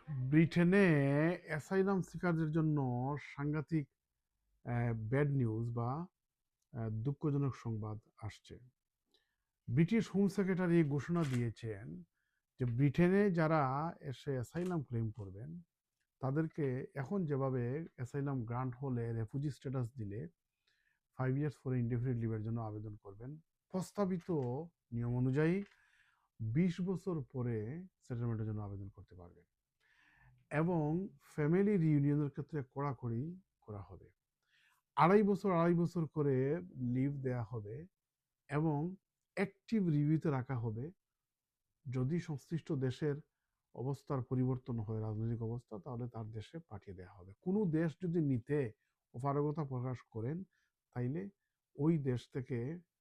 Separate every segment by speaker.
Speaker 1: ব্রিটেনে অ্যাসাইলাম সিকারদের জন্য সাংঘাতিক ব্যাড নিউজ বা দুঃখজনক সংবাদ আসছে। ব্রিটিশ হোম সেক্রেটারি ঘোষণা দিয়েছেন যে ব্রিটেনে যারা এসে অ্যাসাইলাম ক্লেম করবেন তাদেরকে এখন যেভাবে অ্যাসাইলাম গ্রান্ট হলে রেফিউজি স্ট্যাটাস দিলে 5 ইয়ার্স পরে ইনডেফিনিট লিভের জন্য আবেদন করবেন, প্রস্তাবিত নিয়ম অনুযায়ী 20 বছর পরে সেটেলমেন্টের জন্য আবেদন করতে পারবেন এবং ফ্যামিলি রিইউনিয়নের ক্ষেত্রে কড়াকড়ি করা হবে। 2.5 বছর করে লিভ দেয়া হবে এবং অ্যাক্টিভ রিভিউতে রাখা হবে। যদি সংশ্লিষ্ট দেশের অবস্থার পরিবর্তন হয়, রাজনৈতিক অবস্থা, তাহলে তার দেশে পাঠিয়ে দেওয়া হবে। কোনো দেশ যদি নিতে অপারগতা প্রকাশ করেন তাইলে ওই দেশ থেকে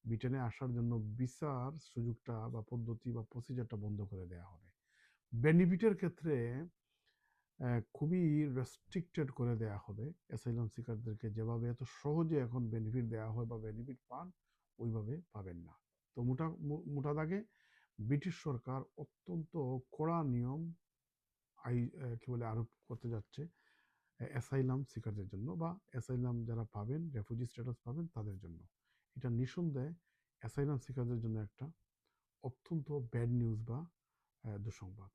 Speaker 1: ব্রিটেনে আসার জন্য ভিসার সুযোগটা বা পদ্ধতি বা প্রসিজারটা বন্ধ করে দেওয়া হবে। বেনিফিটের ক্ষেত্রে খুবই রেস্ট্রিক্টেড করে দেওয়া হবে। অ্যাসাইলাম সিকারদেরকে যেভাবে এত সহজে এখন বেনিফিট দেওয়া হয় বা বেনিফিট পান, ওইভাবে পাবেন না। তো মোটা দাগে ব্রিটিশ সরকার অত্যন্ত কড়া নিয়ম কি বলে আরোপ করতে যাচ্ছে অ্যাসাইলাম সিকারদের জন্য বা অ্যাসাইলাম যারা পাবেন, রেফিউজি স্ট্যাটাস পাবেন তাদের জন্য। এটা নিঃসন্দেহে অ্যাসাইলাম সিকারদের জন্য একটা অত্যন্ত ব্যাড নিউজ বা দুঃসংবাদ।